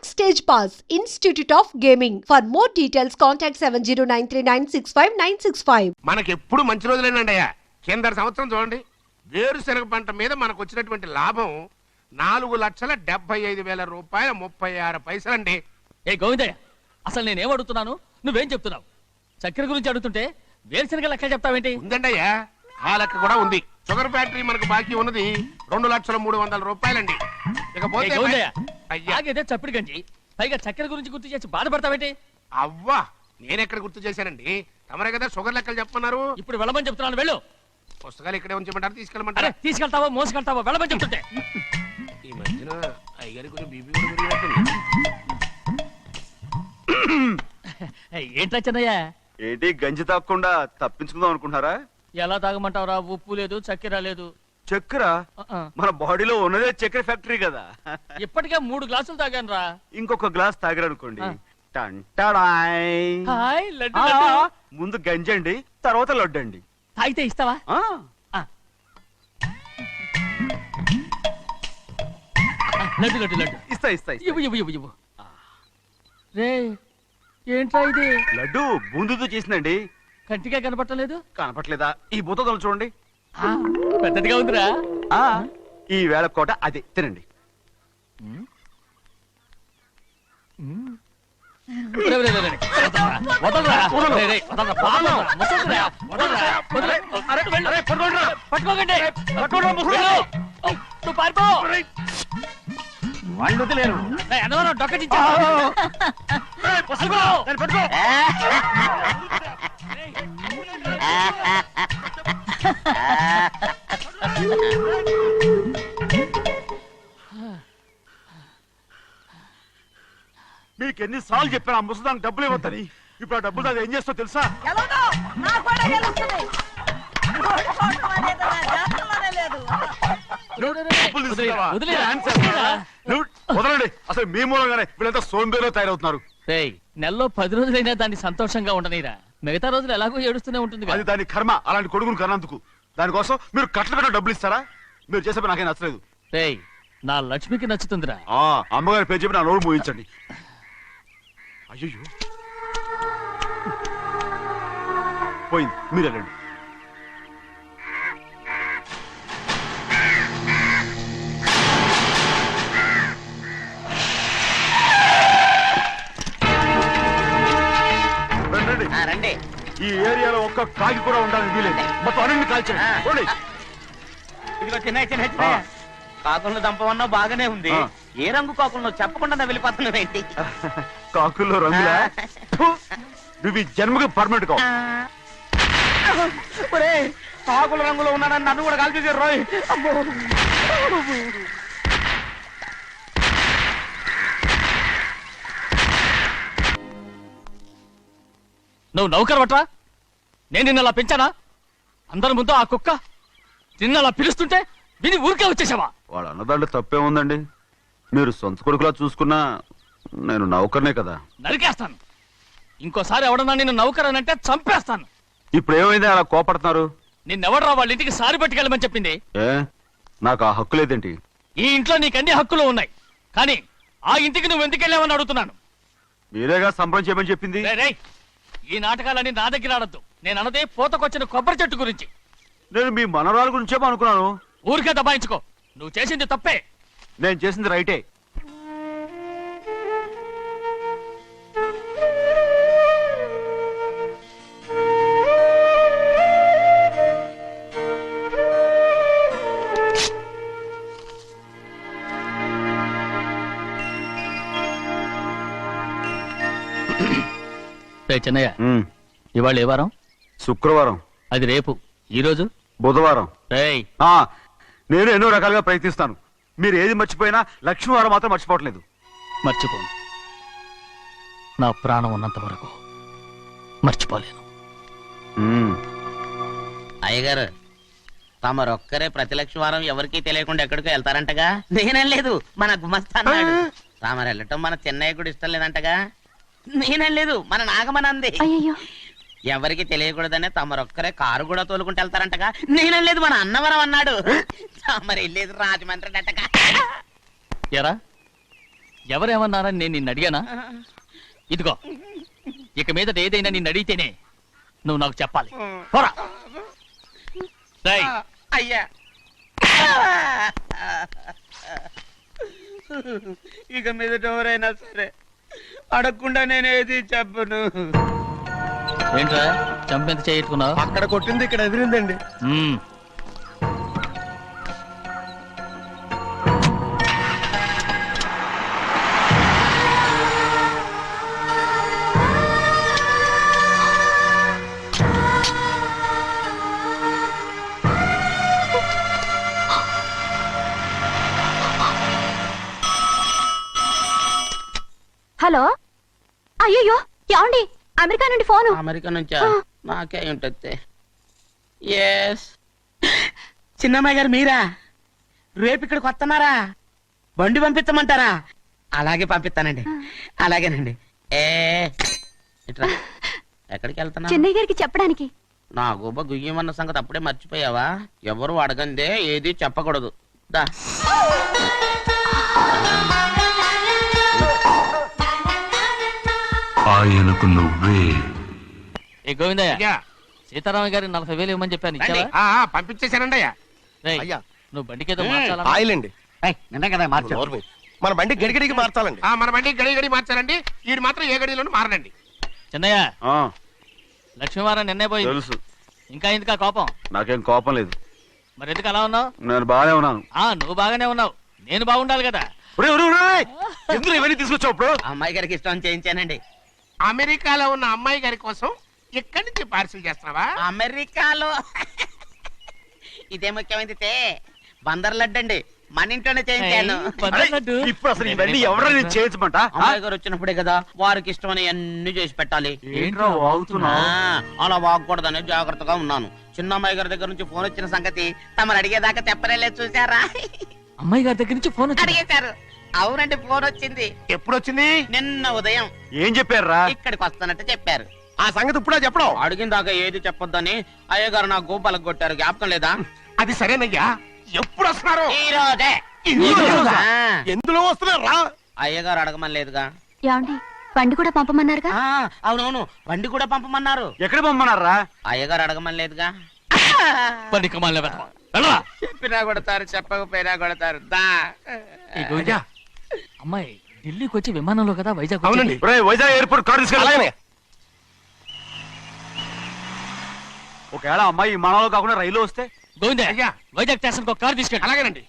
Backstage Pass, Institute of Gaming. For more details, contact 7093965965. మనకెప్పుడు మంచి రోజులేనండి అయ్యా. కింద సంవత్సరం చూడండి, వేరుశనగ పంట మీద మనకు వచ్చినటువంటి లాభం 4,75,000 రూపాయల 36 పైసలండి. ఏ గోవిందయ్య, అసలు నేనేం అడుగుతున్నాను, నువ్వేం చెప్తున్నావు? చక్కెర గురించి అడుగుతుంటే వేరుశనగ లెక్క చెప్తావేంటి? ఉందండి అయ్యా, ఆ లెక్క కూడా ఉంది. షుగర్ ఫ్యాక్టరీ మనకు బాకీ ఉన్నది 2,03,00,000 రూపాయలండి. ఇకపోతే ఆగేదే చప్పిడి గంజి, పైగా చక్కెర గురించి గుర్తు చేసి బాధపడతావేంటి? అవ్వా, నేనెక్కడ గుర్తు చేశానండి, తమరే కదా షుగర్ లెక్కలు చెప్పమన్నారు. ఇప్పుడు వెళ్ళమని చెప్తున్నాను, వెళ్ళు. పుస్తకాలు ఇక్కడే ఉంచమంటారు, తీసుకెళ్ళమంటారా? తీసుకెళ్తావో మోసుకెళ్తావో వెళ్ళమని చెప్తుంటే. ఈ మధ్యన అయ్యగారి కొంచెం బీపీ కూడా పెరిగినట్టుంది. ఏంట్రా చిన్నయ్య, ఏంటి గంజి తాగకుండా తప్పించుకుందాం అనుకుంటున్నారా? ఎలా తాగమంటావురా? ఉప్పు లేదు, చక్కెర లేదు. చక్కెర మన బాడీలో ఉన్నదే చక్కెర ఫ్యాక్టరీ కదా. ఇప్పటికే 3 గ్లాసులు తాగాను రా. ఇంకొక గ్లాస్ తాగారనుకోండి, హాయ్ లడ్డు లడ్డు. ముందు గంజి అండి, తర్వాత లడ్డు అండి. తాగితే ఇస్తావా? లడ్డు లడ్డు లడ్డు ఇస్తా ఇస్తా ఇవ్వు ఇవ్వు ఇవ్వు ఇవ్వు. రే ఏంట్రా ఇది? లడ్డు బూందుతో చేసిందండి. కంటిగా కనపట్టలేదు. కనపట్లేదా? ఈ బూతలు చూడండి, పెద్దదిగా ఉందిరా. ఈ వేళ కోట అదే తినండి. వాళ్ళు వదిలేరు. డొక్కచించా మీకు ఎన్నిసార్లు చెప్పాను ఆ ముసదానికి డబ్బులు ఇవ్వద్దని. ఇప్పుడు ఆ డబ్బులు అది ఏం చేస్తో తెలుసా? వదలండి, అసలు మీ మూలంగానే వీళ్ళంతా సోంబేలో తయారవుతున్నారు. నెలలో 10 రోజులైనా దాన్ని సంతోషంగా ఉండనీరా. మిగతా రోజులు ఎలాగో ఏడుస్తూనే ఉంటుంది. అది దాని కర్మ, అలాంటి కొడుకును కన్నందుకు. దానికోసం మీరు కట్ల డబ్బులు ఇస్తారా? మీరు చేసే పని నాకేం నచ్చలేదు. నా లక్ష్మికి నచ్చుతుందిరా. అమ్మగారి పేరు చెప్పి నా నోరు మూయించండి. అయ్యో పోయింది, మీరు వెళ్ళండి. రండి. ఈ ఏరియాలో ఒక్క కాకి కూడా ఉండాలని వీలేదు. మొత్తం అన్ని కాల్చండి. ఇదిగో చిన్న కాకులను దంపమన్నా బాగానే ఉంది. ఏ రంగు కాకులను చెప్పకుండా వెళ్ళిపోతున్నావు ఏంటి? కాకుల్లో రంగులా? నువ్వు ఈ జన్మకి పర్మనెంట్ కావు. కాకుల రంగులో ఉన్నాడని నన్ను కూడా కాల్చేసారు రోయ్. నువ్వు నౌకర్ పట్రా. నేను నిన్నలా పెంచానా? అందరి ముందు ఆ కుక్క నిన్నలా పిలుస్తుంటే విని ఊరికే వచ్చేసావా? వాడు అన్నదాంట్లో తప్పే ఉందండి. మీరు సొంత కొడుకులా చూసుకున్నా నేను నౌకర్నే కదా. నరికేస్తాను. ఇంకోసారి ఎవడన్నా నిన్ను నౌకర్ అని అంటే చంపేస్తాను. ఇప్పుడు ఏమైంది అలా కోపడుతున్నారు? నిన్నెవడరా వాళ్ళ ఇంటికి సారి పట్టుకెళ్ళమని చెప్పింది? నాకు ఆ హక్కు లేదేంటి? ఈ ఇంట్లో నీకు అన్ని హక్కులు ఉన్నాయి, కానీ ఆ ఇంటికి నువ్వు ఎందుకు వెళ్ళావని అడుగుతున్నాను. మీరేగా సంబరం చేయమని చెప్పింది. ఈ నాటకాలన్నీ నా దగ్గర ఆడద్దు. నేను అన్నదే పూతకొచ్చిన కొబ్బరి చెట్టు గురించి. నేను మీ మనవరాల గురించేమో అనుకున్నాను. ఊరికే దబాయించుకో. నువ్వు చేసింది తప్పే. నేను చేసింది రైటే. చిన్నయ్య, ఇవాళ ఏ వారం? శుక్రవారం. అది రేపు. ఈ రోజు బుధవారం. నేను ఎన్నో రకాలుగా ప్రయత్నిస్తాను. మీరు ఏది మర్చిపోయినా లక్ష్మీవారం మాత్రం మర్చిపోవట్లేదు. మర్చిపోను. నా ప్రాణం ఉన్నంత వరకు మర్చిపోలేను. అయ్యగారు, తమరొక్కరే ప్రతి లక్ష్మీవారం ఎవరికీ తెలియకుండా ఎక్కడికో వెళ్తారంటగా? నేనేం లేదు, మన గుమస్తా అన్నాడు. తామరు వెళ్ళటం మన చెన్నయ్య కూడా ఇష్టం లేదంటగా? నేనేం లేదు, మన నాగమనంది. ఎవరికి తెలియకూడదనే తమరొక్కరే కారు కూడా తోలుకుంటూ వెళ్తారంటగా? నేనేం లేదు, మన అన్నవరం అన్నాడు. తమరు వెళ్ళేది రాజమండ్రి అంటగా. ఎరా ఎవరేమన్నారని నేను నిన్ను అడిగానా? ఇదిగో, ఇక మీదట ఏదైనా నిన్ను అడిగితేనే నువ్వు నాకు చెప్పాలి. పోరా. రేయ్, అయ్యా, ఇక మీదట ఎవరైనా సరే అడగకుండా నేను ఏది చెప్పను. ఏంట్రా చంపెంత చేయించుకున్నావు? అక్కడ కొట్టింది ఇక్కడ ఎదిరిందండి. హలో, అయ్యో ఏమండి, అమెరికా నుండి ఫోను. అమెరికా నుంచా? నాకే ఉంటుంది. ఎస్, చిన్నమ్మాయి గారు మీరా? రేపు ఇక్కడికి వస్తున్నారా? బండి పంపిస్తామంటారా? అలాగే పంపిస్తానండి. అలాగేనండి. ఇట్రా. ఎక్కడికి వెళ్తున్నా? చెన్నై గారికి చెప్పడానికి. నా గుబ్బ గుయ్యమన్న సంగతి అప్పుడే మర్చిపోయావా? ఎవరు అడగందే ఏది చెప్పకూడదు. దా. ఆయనకు నువ్వే. ఏ గోవిందయ్య, అయ్యా, సీతారామ గారి 40,000 ఇవ్వమని చెప్పాను, రండి. ఇచ్చావా? పంపించేశానండి అయ్యా. రేయ్, అయ్యా. నువ్వు బండికేదో మార్చాలా? ఆయిల్ అండి. నిన్న కదా మార్చారు. మన బండి గడిగడికి మార్చాలండి. మన బండి గడి గడి మార్చారండి. వీడు మాత్రం ఏ గడిలోనూ మారనండి. చిన్నయ్య, ఆ, లక్ష్మీవారం నిన్నే పోయింది. తెలుసు. ఇంకా ఎందుకా కోపం? నాకేం కోపం లేదు, మరి ఎందుకు అలా ఉన్నావు? నేను బాగానే ఉన్నాను. నువ్వు బాగానే ఉన్నావు, నేను బాగుండాలి కదా. ఎందుకు ఇవన్నీ తీసుకొచ్చావు ఇప్పుడు? అమ్మాయి గారికి ఇష్టం చేయించానండి. అమెరికాలో ఉన్న అమ్మాయి గారి కోసం ఇక్కడి నుంచి పార్సిల్ చేస్తున్నావా? అమెరికాలో ఇదే ముఖ్యమైనది. బందర్ లడ్డు అండి, మన ఇంట్లోనే చేయించాను. ఇప్పుడు అసలు ఇవన్నీ ఎవరైనా చేయించమంట? అమ్మాయి గారు వచ్చినప్పుడే కదా వారికి ఇష్టమని అన్ని చేసి పెట్టాలి. ఏంట్రా వాగుతున్నావు? అలా వాగకూడదని జాగ్రత్తగా ఉన్నాను. చిన్న అమ్మాయి గారి దగ్గర నుంచి ఫోన్ వచ్చిన సంగతి తమరు అడిగేదాకా చెప్పలేదు. చూసారా? అమ్మాయి గారి దగ్గర నుంచి ఫోన్ వచ్చింది. అడిగేశారు. అవునండి, ఫోన్ వచ్చింది. ఎప్పుడు వచ్చింది? నిన్న ఉదయం. ఏం చెప్పారా? ఇక్కడికి వస్తానంటే చెప్పారు. ఆ సంగతి ఇప్పుడే చెప్పడం. అడిగిన దాకా ఏది చెప్పొద్దని అయ్యగారు నా గోపాలకు కొట్టారు. జ్ఞాపకం లేదా? అది సరేనయ్యా, ఎప్పుడు వస్తున్నారు? ఈ రోజే. ఈ రోజా? ఎందులో వస్తున్నారా? అయ్యగారు అడగమని లేదుగా. ఏమండి, బండి కూడా పంపమన్నారుగా. అవునవును, బండి కూడా పంపమన్నారు. ఎక్కడ పంపమన్నారా? అయ్యగారు అడగమని లేదుగా. బండి కమాలి వెళ్ళరా. చెప్పినా కొడతారు, చెప్పకపోయినా కొడతారు. దా. ఏ గోవిందయ్య, అమ్మాయి ఢిల్లీకి వచ్చి విమానంలో కదా వైజాగ్ వచ్చింది. అవునండి. వైజాగ్ ఎయిర్పోర్ట్ కార్ తీసుకెళ్ళి. అలాగనే. ఒకవేళ అమ్మాయి విమానంలో కాకుండా రైలు వస్తే? గోవిందయ్య, అయ్యా. వైజాగ్ స్టేషన్ ఒక కార్ తీసుకెళ్ళి. అలాగేనండి.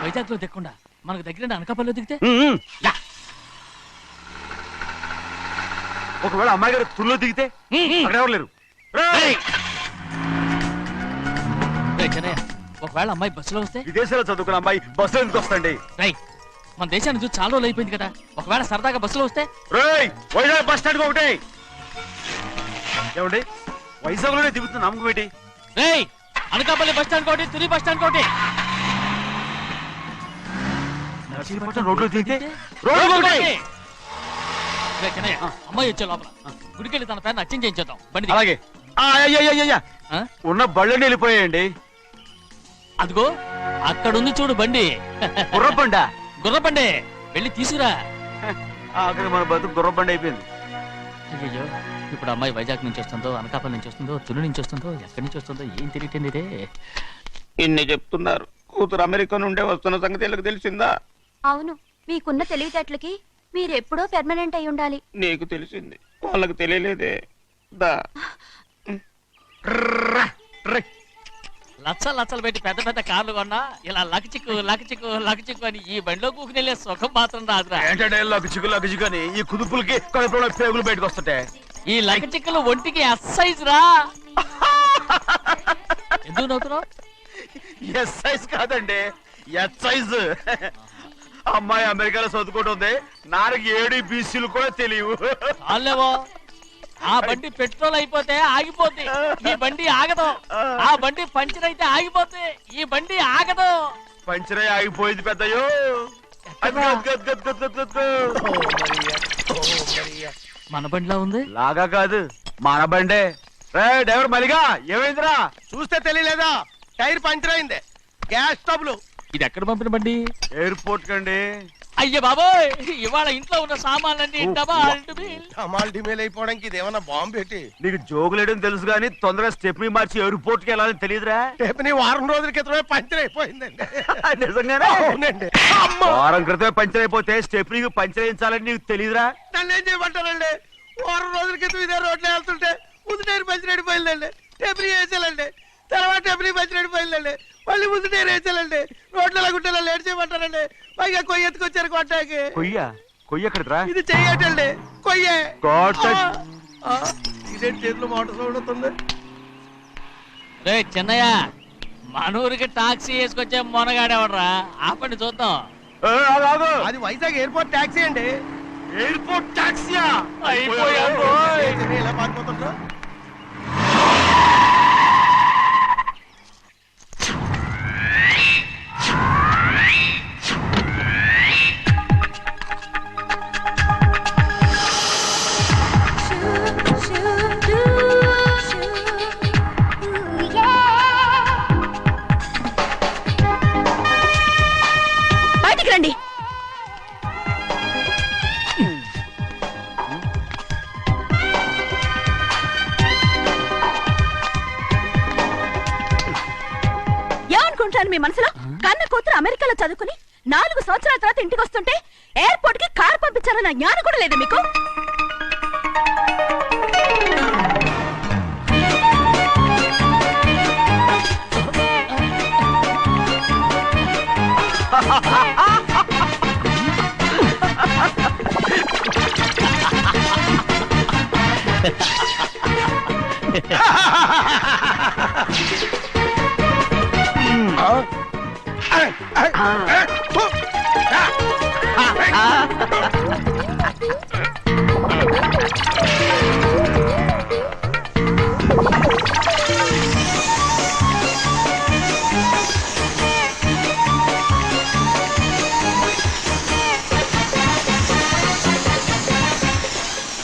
వైజాగ్ లో దిక్కుండా మనకు దగ్గర అనకాపల్లిలో దిగితే? ఒకవేళ అమ్మాయి గారు తుల్లో దిగితే? అక్కడ ఎవరు లేరు. రేయ్, చిన్నయ్య, ఒకవేళ అమ్మాయి బస్సులో వస్తే? విదేశాల్లో చదువుకున్న అమ్మాయి బస్సు ఎందుకు వస్తండి? రై, మన దేశాన్ని చూసి చాలా రోజులు అయిపోయింది కదా, ఒకవేళ సరదాగా బస్సులో వస్తే? వైజాగ్ బస్ స్టాండ్ ఒకటి. ఏమండి, వైజాగ్ లోనే దిగుతున్న నమ్మకం ఏంటి? రేయ్, అనకాపల్లి బస్ స్టాండ్ కోటి, తుని బస్ స్టాండ్ కోటి. నర్సీపట్నం రోడ్లో దిగితే రోడ్డు ఒకటి. రేయ్ చిన్నయ్య, అమ్మాయి వచ్చే లోపల గుడికెళ్ళి తన పేరుని అచ్చం చేయించేద్దాం. బండి దిగు. అలాగే. ఆ? ఉన్న బళ్ళని వెళ్ళిపోయాయండి. అదిగో అక్కడుంది చూడు బండి. గుర్రబండా? గుర్రబండి, వెళ్ళి తీసుకురా. అక్కడ మన బతుకు గుర్రబండి అయిపోయింది. అయ్యో, ఇప్పుడు అమ్మాయి వైజాగ్ నుంచి వస్తుందో, అనకాపల్లి నుంచి వస్తుందో, తుని నుంచి వస్తుందో, ఎక్కడి నుంచి వస్తుందో ఏం తెలియటండి ఇదే. ఇన్ని చెప్తున్నారు, కూతురు అమెరికా నుండే వస్తున్న సంగతి వీళ్ళకి తెలిసిందా? అవును, మీకున్న తెలివితేటలకి మీరెప్పుడో పెర్మనెంట్ అయి ఉండాలి. నీకు తెలిసింది, వాళ్ళకి తెలియలేదే. దా. లచ్చలు పెట్టి పెద్ద పెద్ద కార్లు కొన్నా ఇలా లకచిక్కు లకచిక్కు లకచిక్కు అని ఈ బండిలో కూకుని వెళ్ళే సుఖం మాత్రం రాదురా. ఏంటంటే లగచిక్కు అని ఈ కుదుపులకి కడుపులో పేగులు బయటకు వస్తుంటాయి. ఈ లకచిక్కులు ఒంటికి ఎక్సైజ్ రా. ఎందుకు నవ్వుతున్నావు? ఎస్ సైజ్ కాదండి, ఎస్ సైజ్. అమ్మాయి అమెరికాలో చదువుకుంటుంది, నాకు 7 BCలు కూడా తెలియవు. చాలేవో, ఆ బండి పెట్రోల్ అయిపోతే ఆగిపోతే ఈ బండి ఆగదు. ఆ బండి పంచర్ అయితే ఆగిపోతే ఈ బండి ఆగదు. పంచరే ఆగిపోయింది పెద్దయ్యో. మన బండిలా ఉంది. లాగా కాదు, మన బండే. రే డ్రైవర్ మలిగా, ఏమైందిరా? చూస్తే తెలియలేదా? టైర్ పంచర్ అయింది. గ్యాస్ స్టవ్లు ఇది ఎక్కడ పంపిన బండి? ఎయిర్పోర్ట్ కండి. అయ్య బాబోయ్, ఇవాళ ఇంట్లో ఉన్న సామాన్లన్నీ డబాల్ డుబిల్. డమాల్ డిమేల్ అయిపోవడానికి ఇది ఏమన్నా బాంబు పెట్టి నీకు జోగులేయడం తెలుసు కానీ తొందరగా స్టెప్ని మార్చి ఎయిర్పోర్ట్ కి వెళ్ళాలని తెలియదురా? రేపుని వారం రోజుల క్రితమే పంచర్ అయిపోయిందండి. నిజంగానే? అవునండి. వారం క్రితమే పంచర్ అయిపోతే స్టెప్నీకి పంచర్ వేయించాలని నీకు తెలియదురా? నన్ను ఏం చేయమంటారండి? వారం రోజుల క్రితం ఇదే రోడ్లో వెళ్తుంటే ముందు టైర్ పంచర్ అయిపోయిందండి. టెబ్రీ వేసాలండి, తర్వాత టెబ్రీ పంచర్ అయిపోయిందండి, మళ్ళీ ముందు టైర్ వేసాలండి. రోడ్లు ఎలా గుట్టేలా లేట్ చేయమంటారండి? పైగా కొయ్య ఎత్తుకొచ్చారు కొట్టాకి. కొయ్య ఎక్కడరా? ఇది చెయ్యటండి, కొయ్యే. God. ఇదే చేతిలో మోటార్ సౌండ్ అవుతుంది. రే చిన్నయ్య, మనూరికి టాక్సీ వేసుకొచ్చే మొనగాడేవడరా? ఆపండి చూద్దాం. అది వైజాగ్ ఎయిర్పోర్ట్ ట్యాక్సీ అండి. ఎయిర్పోర్ట్ టాక్సీయా? ఏంటండి ఇలా పారిపోతుండ్రు? బయటికి రండి. ఏమనుకుంటాను మీ మనసులో? కన్న కూతురు అమెరికాలో చదువుకుని 4 సంవత్సరాల తర్వాత ఇంటికి వస్తుంటే ఎయిర్పోర్ట్ కి కార్ పంపించాలన్న జ్ఞానం కూడా లేదా మీకు?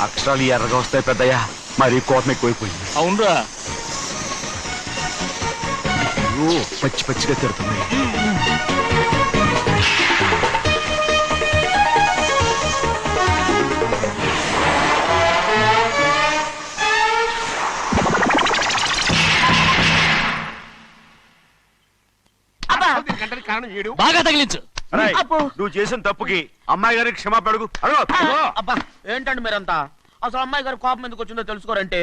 అక్షరాలు ఎర్రగా వస్తాయి పెద్దయ్యా, మరి కోపం ఎక్కువైపోయింది. అవునరా, పచ్చి పచ్చిగా తిడుతుంది. గంటల కారణం ఏడు. బాగా తగిలించు. రేయ్, నువ్వు చేసిన తప్పుకి అమ్మాయి గారికి క్షమాపణ అడుగు. అబ్బా ఏంటండి మీరంతా? అసలు అమ్మాయి గారు కోపం ఎందుకు వచ్చిందో తెలుసుకోరంటే,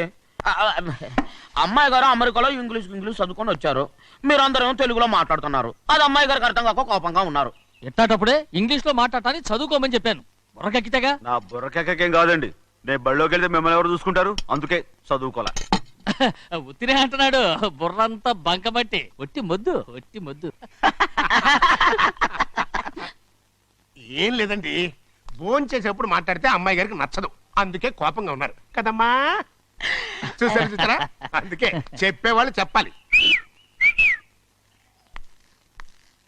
అమ్మాయి గారు అమెరికాలో ఇంగ్లీష్ చదువుకొని వచ్చారు, మీరందరూ తెలుగులో మాట్లాడుతున్నారు. అది అమ్మాయి గారికి అర్థం కాక కోపంగా ఉన్నారు. ఎట్టాటప్పుడే ఇంగ్లీష్ లో మాట్లాడటానికి చదువుకోమని చెప్పాను. బుర్రకెక్కితేగా. నా బుర్రకేకేం కాదండి, నేను బళ్ళోకి వెళ్తే మిమ్మల్ని ఎవరు చూసుకుంటారు? అందుకే చదువుకోలే. ఉత్తినే అంటున్నాడు, బుర్రంతా బంకమట్టి. ఒట్టి మొద్దు, ఒట్టి మొద్దు. ఏం లేదండి, భోజనం చేసేప్పుడు మాట్లాడితే అమ్మాయి గారికి నచ్చదు, అందుకే కోపంగా ఉన్నారు కదమ్మా. చూసారా, అందుకే చెప్పేవాళ్ళు చెప్పాలి.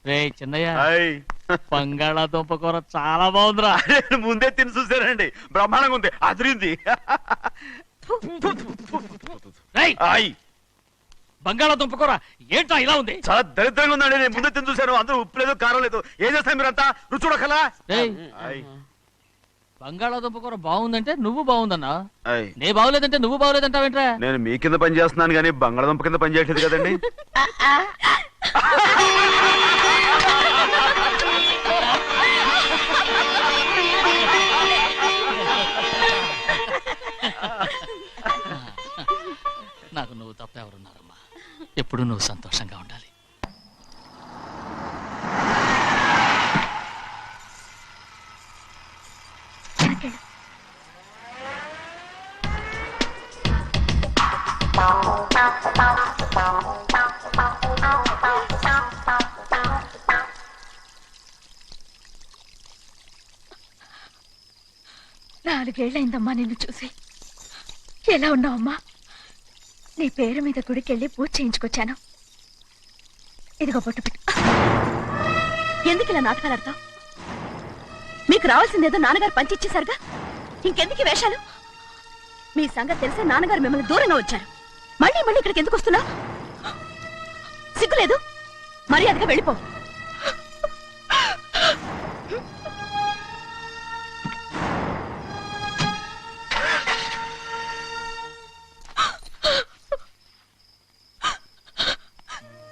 రే చిన్నయ్య, హాయ్. బంగాళాదుంప కూర చాలా బాగుందిరా. నేను ముందే తిని చూసానండి, బ్రహ్మాండంగా ఉంది, అదిరింది. రేయ్, హాయ్. బంగాళాదుంప కూర ఏంటా ఇలా ఉంది? చాలా దరిద్రంగా ఉందండి, నేను ముందే తిని చూశాను. అందరూ ఉప్పు లేదు, కారం లేదు. ఏం చేస్తాను మీరంతా? రుచి చూడకలా. రేయ్, హాయ్. బంగాళాదుంప కూర బాగుందంటే నువ్వు బాగుందన్నా, హాయ్. నే బాగులేదంటే నువ్వు బాగులేదంటావేంట్రా? నేను మీ కింద పని చేస్తున్నాను కానీ బంగాళదుంప కింద పని చేయట్లేదు కదండి. నాకు నువ్వు తప్ప ఎవరున్నారమ్మా? ఎప్పుడు నువ్వు సంతోషంగా ఉండాలి. నాలుగేళ్లైందమ్మా నిన్ను చూసి. ఎలా ఉన్నావమ్మా? నీ పేరు మీద గుడికెళ్ళి పూజ చేయించుకొచ్చాను. ఇదిగో బొట్టు పెట్టు. ఎందుకు ఇలా నాటకాలు ఆడతావు? మీకు రావాల్సిందేదో నాన్నగారు పంచిచ్చేశారుగా, ఇంకెందుకు ఈ వేషాలు? మీ సంగతి తెలిసే నాన్నగారు మిమ్మల్ని దూరంగా వచ్చారు. మళ్ళీ ఇక్కడికి ఎందుకు వస్తున్నావు? సిగ్గులేదు? మర్యాదగా వెళ్ళిపో.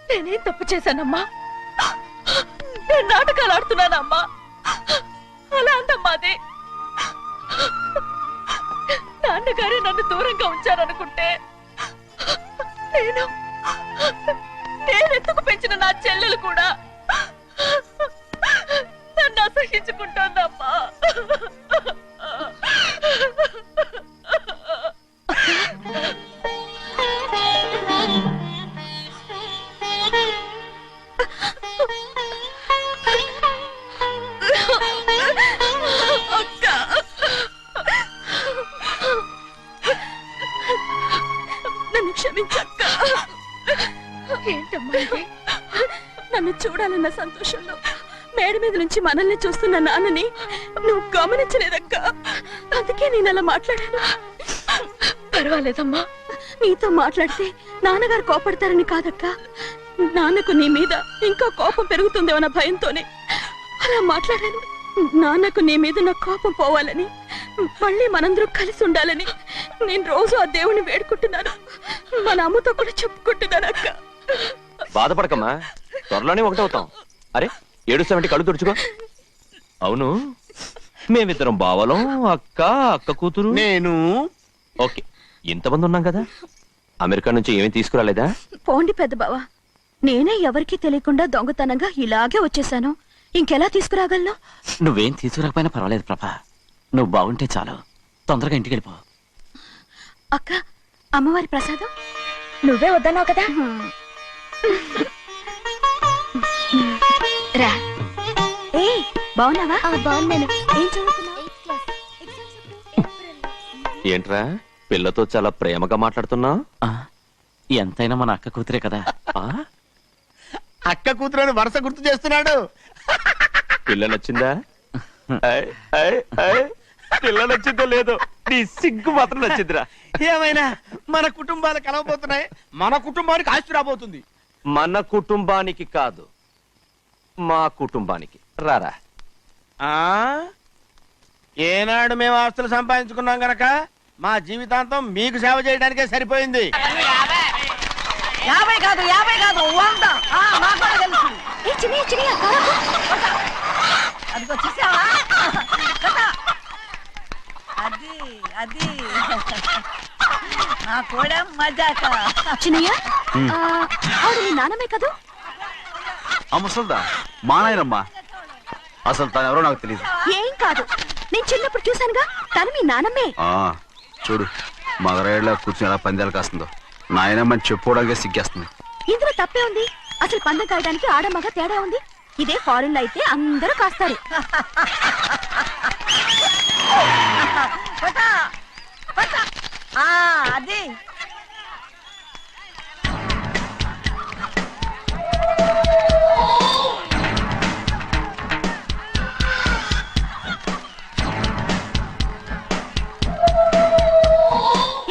నేనేం తప్పు చేశానమ్మా? నేను నాటకాలు ఆడుతున్నానమ్మా. అలా అందమ్మా అది. నాన్నగారే నన్ను దూరంగా ఉంచారనుకుంటే నేనెత్తుకు పెంచిన నా చెల్లెలు కూడా నన్ను అసహించుకుంటోందమ్మా. నన్ను క్షమించక్క. ఏంటమ్మా ఇది? నన్ను చూడాలన్న సంతోషంలో మేడ మీద నుంచి మనల్ని చూస్తున్న నాన్నని నువ్వు గమనించలేదక్క. అందుకే నేను అలా మాట్లాడాను. పర్వాలేదమ్మా. నీతో మాట్లాడితే నాన్నగారు కోపడతారని కాదక్క. నాన్నకు నీ మీద ఇంకా కోపం పెరుగుతుందేమన్న భయంతోనే అలా మాట్లాడాను. నాన్నకు నీ మీద నా కోపం పోవాలని, మళ్ళీ మనందరూ కలిసి ఉండాలని నేను రోజు ఆ దేవుణ్ణి వేడుకుంటున్నాను. మన అమ్మతో కూడా చెప్పుకుంటున్నాను అక్క. బాధపడకమ్మా, త్వరలోనే ఒకటవుతాం. అరే ఏడుస్తామంటే కళ్ళు తుడుచుకో. అవును, మేమిద్దరం బావలం, అక్క కూతురు, నేను. ఓకే, ఇంతమంది ఉన్నాం కదా. అమెరికా నుంచి ఏమీ తీసుకురాలేదా? పోండి పెద్ద బావ, నేనే ఎవరికీ తెలియకుండా దొంగతనంగా ఇలాగే వచ్చేసాను. ఇంకెలా తీసుకురాగలను? నువ్వేం తీసుకురాకపోయినా పర్వాలేదు ప్రభా. నువ్వు బాగుంటే చాలు. తొందరగా ఇంటికి వెళ్ళిపో. అక్క, అమ్మవారి ప్రసాదం నువ్వే వద్దన్నావు కదా. రా. ఏ బాగున్నావా? బాగున్నాను. ఏం చదువుతున్నావు? ఏంట్రా పిల్లతో చాలా ప్రేమగా మాట్లాడుతున్నావు? ఎంతైనా మన అక్క కూతురే కదా. అక్క కూతురని వరుస గుర్తు చేస్తున్నాడు. పిల్ల నచ్చిందా? పిల్ల నచ్చిందో లేదో, నీ సిగ్గు మాత్రం నచ్చిందిరా. ఏమైనా మన కుటుంబాలు కలవబోతున్నాయి. మన కుటుంబానికి ఆస్తి రాబోతుంది. మన కుటుంబానికి కాదు, మా కుటుంబానికి. రారా. ఏనాడు మేము ఆస్తులు సంపాదించుకున్నాం గనక మా జీవితాంతం మీకు సేవ చేయడానికే సరిపోయింది. 50 కాదు 100. మాకు కూడా తెలుసు. అదిగో చూసావా? అది నా కూడా మజాక. చిన్నయ్య, ఆవిడ నీ నాన్నమే కదూ? ముసల్దా మా నాయనమ్మా. అసలు తను ఎవరో నాకు తెలియదు. ఏం కాదు, నేను చిన్నప్పుడు చూశానుగా. తను మీ నాన్నమ్మే. చూడు మగరాయిలా కూర్చుని ఎలా పందాలు కాస్తుందో. నాయనమ్మని చెప్పుకోవడానికి సిగ్గేస్తుంది. ఇందులో తప్పే ఉంది? అసలు పందెం కాయడానికి ఆడమగ తేడా ఉంది. ఇదే ఫారెన్ లో అయితే అందరూ కాస్తారు. అది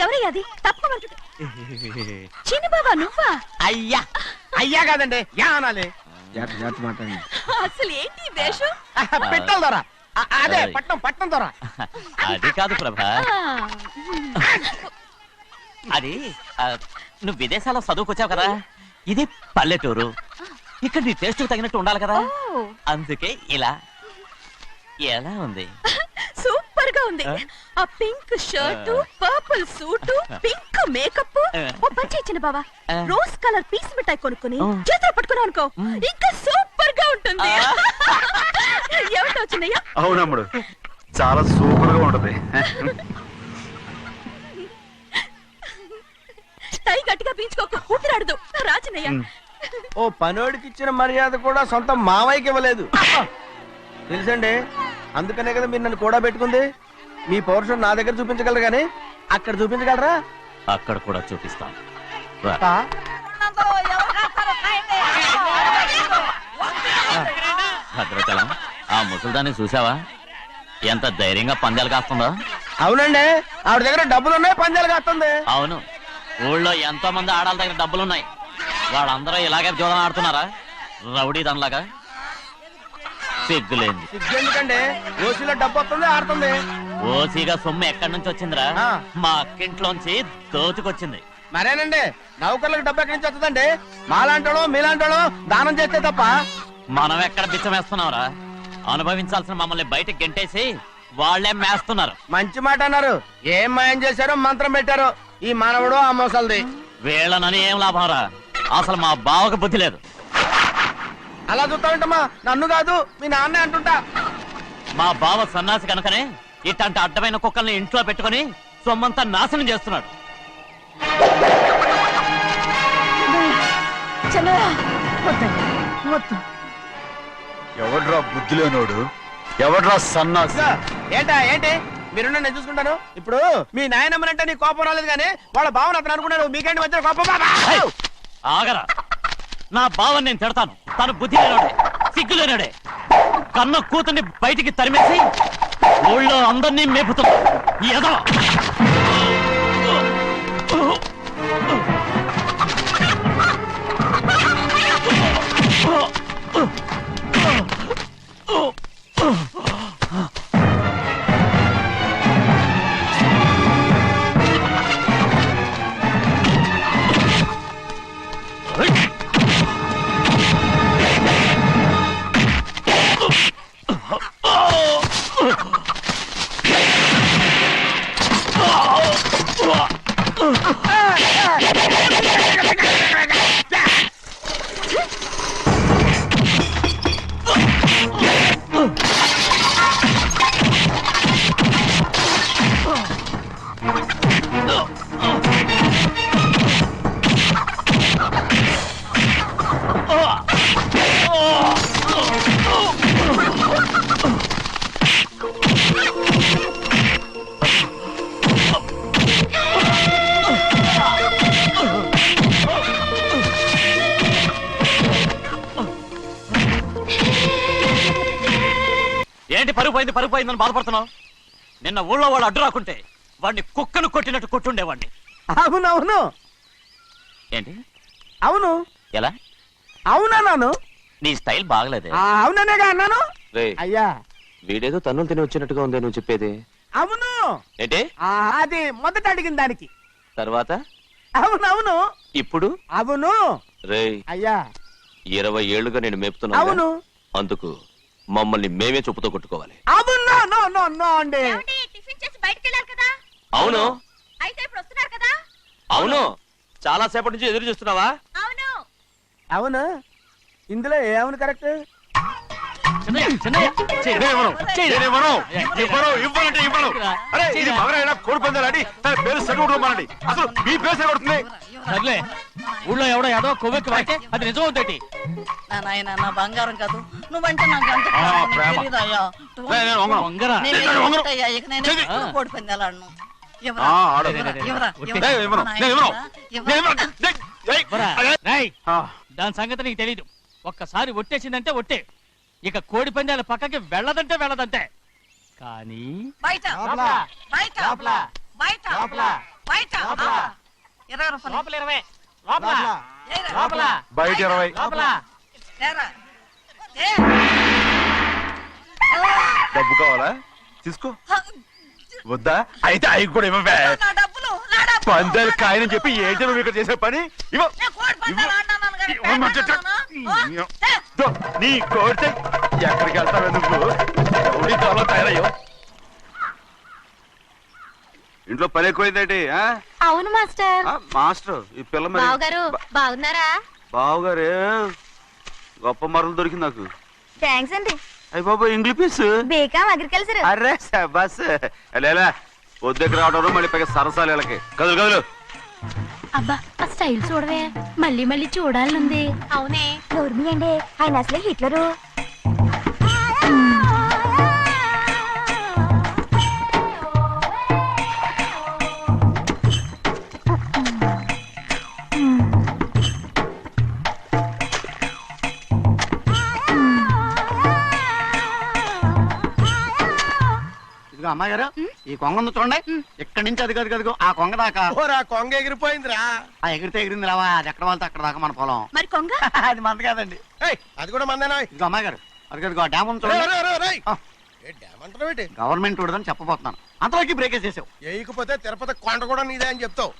ఎవరయ్యా అది? తప్పమంటుంటే. చిన్న బాబా నువ్వా? అయ్యా అయ్యా కాదండి, యా అనాలి. అసలు ఏంటి వేషం? పెట్టాలి దొర. అదే పట్నం దొర. అది కాదు ప్రభా. అది నువ్వు విదేశాల్లో చదువుకొచ్చావు కదా. ఇది పల్లెటూరు. ఇక్కడ నీ టేస్ట్ తగినట్టు ఉండాలి కదా. అందుకే ఇలా. ఎలా ఉంది? సూపర్ గా ఉంది. ఆ pink shirt, purple suit, pink makeup. ఓ పని చిన్న బాబా, రోజ్ కలర్ పీస్ మిఠాయి కొనుక్కుని చేతులు పట్టుకున్నావు అనుకో, ఇంకా సూపర్ గా ఉంటుంది. ఏమిటో చిన్నయ్య? అవునమ్ముడు, చాలా సూపర్ గా ఉంటది. టై గట్టిగా పీంచుకోక ఊపిరాడదు రాజనయ్య. ఓ పనోడికి ఇచ్చిన మర్యాద కూడా సొంత మావయ్యకి ఇవ్వలేదు తెలుసండి. అందుకనే కదా మీరు నన్ను కూడా పెట్టుకుంది. మీ పౌరుషం నా దగ్గర చూపించగలరు కానీ అక్కడ చూపించగలరా? అక్కడ కూడా చూపిస్తాను. భద్రాచలం, ఆ ముసల్దాన్ని చూసావా? ఎంత ధైర్యంగా పందాలు కాస్తుందో. అవునండి, ఆవిడ దగ్గర డబ్బులు ఉన్నాయి, పందాలు కాస్తుంది. అవును, ఊళ్ళో ఎంతో మంది ఆడాళ్ళ దగ్గర డబ్బులున్నాయి. వాళ్ళందరూ ఇలాగే జోదం ఆడుతున్నారా రౌడీ దానిలాగా? సిగ్గులేంది. ఎందుకండి ఓసీలో డబ్బు వస్తుంది ఆడుతుంది. ఓసీగా సొమ్ము ఎక్కడి నుంచి వచ్చిందిరా? ఆ. మా అక్కింట్లోంచి దోచుకొచ్చింది. మరేనండి నౌకర్లకు డబ్బు ఎక్కడి నుంచి వస్తుందండి? మాలాంటోళ్ళు మీలాంటోళ్ళు దానం చేస్తే తప్ప. మనం ఎక్కడ బిచ్చం వేస్తున్నావురా? అనుభవించాల్సిన మమ్మల్ని బయటకు గెంటేసి వాళ్లే మేస్తున్నారు. మంచి మాట అన్నారు. ఏం మాయం చేశారో మంత్రం పెట్టారో ఈ మానవుడు ఆ మోసల్ది. వీళ్ళనని ఏం లాభం రా? అసలు మా బావకు బుద్ధి లేదు. అలా చూస్తా ఉంటామా? నన్ను కాదు మీ నాన్నే అంటుంటా. మా బావ సన్నాసి కనుకనే ఇట్లాంటి అడ్డమైన కుక్కల్ని ఇంట్లో పెట్టుకుని సొమ్మంతా నాశనం చేస్తున్నాడు. ఎవడ్రా బుద్ధిలోనోడు? ఎవడ్రా సన్నాసి? ఏంటా ఏంటి మీరు నేను చూసుకుంటాను. ఇప్పుడు మీ నాయనమ్మనంటే నీ కోపం రాలేదు కానీ వాళ్ళ భావన అతను అనుకున్నాడు. మీకేంటి వచ్చిన కోపం? ఏయ్! ఆగరా, నా బావని నేను తిడతాను. తను బుద్ధి లేనాడే, సిగ్గు లేనాడే. కన్న కూతుర్ని బయటికి తరిమేసి ఊళ్ళో అందరినీ మేపుతున్నా. ఏదో ఏంటి పరుగు పోయిందని బాధపడుతున్నావు? నిన్న ఊళ్ళో వాళ్ళు అడ్డు రాకుంటే వాడిని కుక్కను కొట్టినట్టు కొట్టుండేవాడిని. అవునవును ఏంటి? అవును ఎలా? అవునన్నాను. నీ స్టైల్ బాగలేదే. అవుననేగా అన్నాను. రేయ్, అయ్యా వీడేదో తన్నులు తిని వచ్చినట్టుగా ఉంది నువ్వు చెప్పేది. అవును ఏంటి? అది మొదట అడిగిన దానికి. తర్వాత అవునవును. ఇప్పుడు అవును. రేయ్, అయ్యా 20 ఏళ్లుగా నేను మేపుతున్నా. అవును. అందుకు మమ్మల్ని మేమే చెప్పుతో కొట్టుకోవాలి. అవును. నో నో నో అండి. టిఫిన్ చేసి బయటికి వెళ్ళారు కదా? అవును. అయితే ఇప్పుడు వస్తున్నారు కదా? అవును. చాలా సేపటి నుంచి ఎదురు చూస్తున్నావా? అవును. అవును. ఇందులో ఏమవును కరెక్ట్? అరే ఇది మగరైనా కోడి పందాలని తన పేరు సరిగొట్టుకోమనండి. అసలు మీ పేరు సరిగొడుతుంది. సర్లే, ఊళ్ళో ఎవడో ఏదో కొవ్వెక్కి వాడితే అది నిజం అవుతాయి. నా నాయన నా బంగారం కాదు నువ్వంటే నాకు అంత ప్రేమ. తెలీదయ్యా. నేను వంగను. వంగరా. నేను నేను వంగను. ఏంటయ్యా, ఇక నేను చెయ్యి. ఎప్పుడు కోడి పందాలాడను. ఆ, ఆడు. దాని సంగతి నీకు తెలీదు. ఒక్కసారి ఒట్టేసిందంటే ఒట్టే. ఇక కోడి పందాల పక్కకి వెళ్ళదంటే వెళ్ళదంటే. కానీ బయట బయట బయట బయట 20 రూపాయలు ఏరా. బయట 20. ఏరా. డబ్బు కావాలా? తీసుకో. వద్దా? అయితే అవి కూడా ఇవ్వవే. నా డబ్బులు నా డబ్బులు. పందాలు కాయని చెప్పి ఏంటి నువ్వు ఇక్కడ చేసే పని? ఇవ్వ. నేను కోడి పందాలు ఆడినాను కానీ ఇవ్వమంటే పేకాడుతున్నానా? దో, నీ కోడితే ఎక్కడికి వెళ్తావే నువ్వు? ఎవడి త్వరలో తయారయ్యో. ఇంట్లో పని ఎక్కువైందేంటి? అవును మాస్టర్. మాస్టర్ ఈ పిల్ల మరి బావగారు బాగున్నారా? బావుగారే గొప్ప మరలు దొరికింది నాకు. థ్యాంక్స్ అండి. అయ్యి బాబా ఇంగ్లీష్ పీస్. బేకాం అగ్రికల్చర్. అరే బస్ లేలా వద్దకు రావడం మళ్ళీ పైగా సరసాలు వీళ్ళకి. కదులు కదులు. అబ్బా ఆ స్టైల్ చూడవే, మళ్ళీ మళ్ళీ చూడాలనుంది. అవునే నోర్మి అండి, ఆయన అసలే హిట్లరు. అమ్మాయి ఈ కొంగ చూడండి. ఇక్కడి నుంచి అది కదిగో ఆ కొంగ దాకా. కొంగ ఎగిరిపోయిందిరా. ఆ ఎగిరితే ఎగిరింది రావా. అది ఎక్కడ వాళ్ళతో అక్కడ దాకా మన పొలం. మరి కొంగ అది మంద కాదండి. అది కూడా మందేనా. ఇదిగో అమ్మాయి గారు అదిగో డ్యామ్ ఉంది చూడండి. గవర్నమెంట్ ఉండదని చెప్పబోతున్నాను, అంతలోకి బ్రేకేజ్ చేసావు. వేయకపోతే తిరుపతి కొండ కూడా నీదే అని చెప్తావు.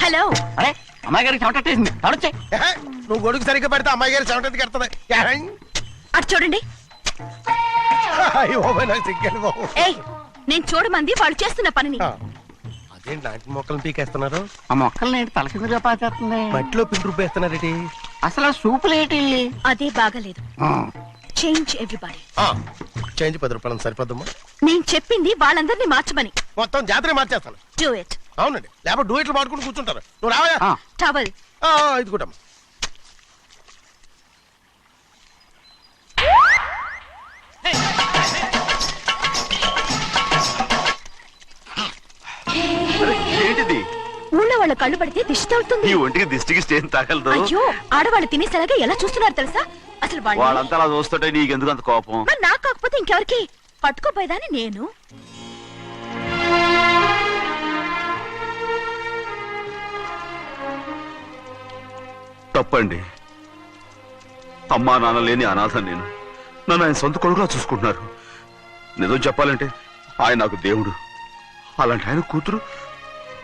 హలో. అరే అమ్మాయి గారికి చెమటేసింది, తడొచ్చే. ఏహే, నువ్వు గొడుగు సరిగ్గా పెడితే అమ్మాయి గారి చెమటది కడుతుంది. అటు చూడండి. నాకు సిగ్గాను బాబు. ఏయ్, నేను చూడమంది వాళ్ళు చేస్తున్న పనిని. అదేంటి లాంటి మొక్కలను పీకేస్తున్నారు? ఆ మొక్కల్ని ఏంటి తల కిందగా పాచేస్తుంది? మట్టిలో పిండి రుబ్బేస్తున్నారేటి? అసలు ఆ సూపులేటి? అదే బాగలేదు. Change everybody. చేంజ్ 10 రూపాయలు సరిపోద్దమ్మా. నేను చెప్పింది వాళ్ళందరినీ మార్చమని. మొత్తం జాతర మార్చేస్తాను. Do it. అవునండి, లేకపోతే డూయిట్లు మాడుకుంటూ కూర్చుంటారు. నువ్వు రావా? టవల్. ఇది కూడా ఏంటిది? ఊళ్ళో వాళ్ళ కళ్ళు పడితే దిష్టి తగులుతుంది. ఈ ఒంటికి దిష్టికి స్టేన్ తగలదు. అయ్యో, ఆడవాళ్ళు తినేసరిగా ఎలా చూస్తున్నారు తెలుసా? అసలు వాళ్ళంతా అలా చూస్తుంటే నీకెందుకు అంత కోపం? మరి నాకు కాకపోతే ఇంకెవరికి? పట్టుకోపోయేదాన్ని నేను. తప్పండి. అమ్మా నాన్న లేని అనాథ నేను. నన్ను ఆయన సొంత కొడుకులా చూసుకుంటున్నారు. నిజం చెప్పాలంటే ఆయన నాకు దేవుడు. అలాంటి ఆయన కూతురు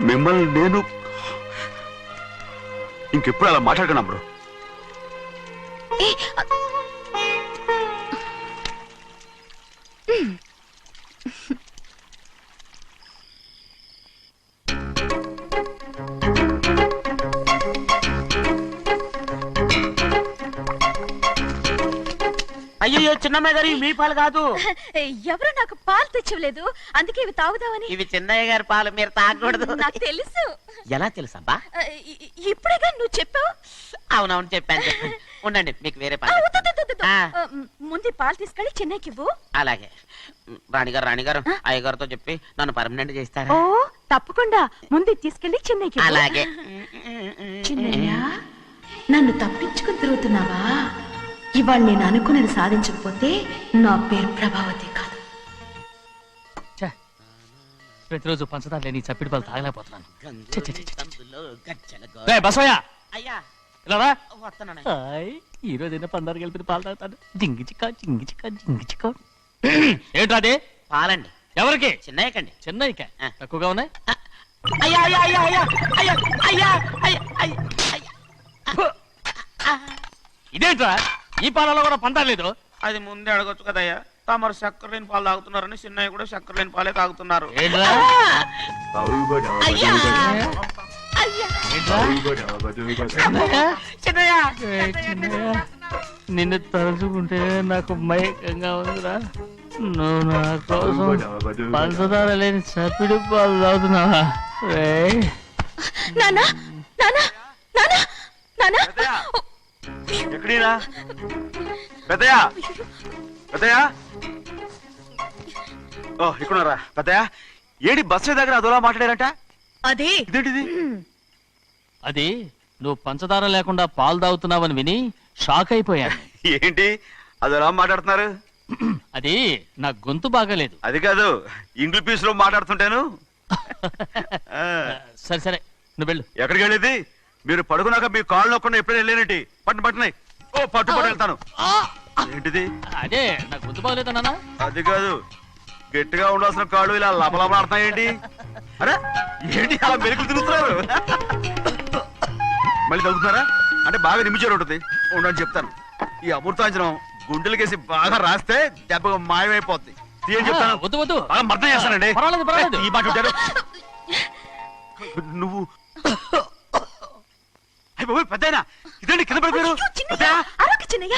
మిమ్మల్ని నేను ఇంకెప్పుడు అలా మాట్లాడగలను బ్రో. అయ్యో చిన్నమ్మాయి గారు మీ పాలు కాదు. ఎవరు నాకు పాలు తెచ్చలేదు, అందుకే ఇవి తాగుదామని. ఇవి చిన్నయ్య గారి పాలు, మీరు తాగకూడదు. నాకు తెలుసు. ఎలా తెలుసబ్బా? ఇప్పుడేగా నువ్వు చెప్పావు. అవునవును చెప్పాను. ఉండండి, మీకు వేరే పాలు. ముందు పాలు తీసుకెళ్ళి చెన్నైకి ఇవ్వు. అలాగే. రాణిగారు అయ్యగారితో చెప్పి నన్ను పర్మనెంట్ చేస్తారా? ఓ తప్పకుండా, ముందు తీసుకెళ్ళి చెన్నైకి ఇవ్వు. అలాగే. చిన్నయ్య, నన్ను తప్పించుకుని తిరుగుతున్నావా? ఇవాళ నేను అనుకున్నది సాధించకపోతే నా పేరు ప్రభావతి కాదు. ప్రతిరోజు పంచదార లేని చప్పిడి పాలు తాగలేకపోతున్నాను. అయ్యా వస్తున్నాను. ఈ రోజు పందారు కలిపి పాలు తాగుతాను. జింగి చిక్క జింగి చిక్క జింగి చిక్క. ఏంట్రా అదే? పాలండి. ఎవరికి? చిన్నయ్యకండి. చెన్నైకా? తక్కువగా ఉన్నాయి. అయ్యా అయ్యా అయ్యా అయ్యా అయ్యా అయ్యా అయ్యా అయ్యా అయ్యా. ఇదేంట్రా, ఈ పాలలో కూడా పందారు లేదు? అది ముందే అడగొచ్చు కదయ్యా. తమరు చక్కెర లేని పాలు తాగుతున్నారని చిన్నయ్య కూడా చక్కెర లేని పాలే తాగుతున్నారు. నిన్ను తలుచుకుంటే నాకు మైకంగా ఉందిరా. నువ్వు నా కోసం పంచదార లేని చప్పిడి పాలు తాగుతున్నావా? నానా నానా నానా నానా ఎక్కడీరా పెద్దయా? పెద్దయా, ఓ ఇక్కడున్నారా? పెద్దయా, ఏడి బస్సు దగ్గర అదోలా మాట్లాడారంట. అదే ఇదేంటిది? అది నువ్వు పంచదార లేకుండా పాలు తాగుతున్నావని విని షాక్ అయిపోయాను. ఏంటి అదోలా మాట్లాడుతున్నారు? అది నా గొంతు బాగాలేదు. అది కాదు, ఇంగ్లీష్ పీస్ లో మాట్లాడుతుంటాను. సరే సరే, నువ్వు వెళ్ళు. ఎక్కడికి వెళ్ళేది? మీరు పడుకున్నాక మీ కాళ్ళు నొక్కకుండా ఎప్పుడైనా వెళ్ళేనంటి? పట్టునాయి. ఓ పట్టు వెళ్తాను. ఏంటిది? అదే నా గొంతు బాగలేదు నాన్న. అది కాదు, గట్టిగా ఉండాల్సిన కాళ్ళు ఇలా లపలపడుతున్నాయేంటి? అరే ఏంటి అలా మెరుకులు తిరుగుతున్నారు? మళ్ళీ తగ్గుతున్నారా? అంటే బాగా నిమిషాలు ఉంటుంది. ఉండని చెప్తాను. ఈ అమృతాంజనం గుండెలకేసి బాగా రాస్తే దెబ్బగా మాయమైపోద్ది. ఏం చెప్తాను? వద్దు వద్దు, అలా మర్దం చేస్తానండి. పర్వాలేదు పర్వాలేదు. ఈ మాట ఉంటారు నువ్వు. పెద్దయినా ఇదండి కింద పడిపోయారు. అరొక చిన్నయ్య,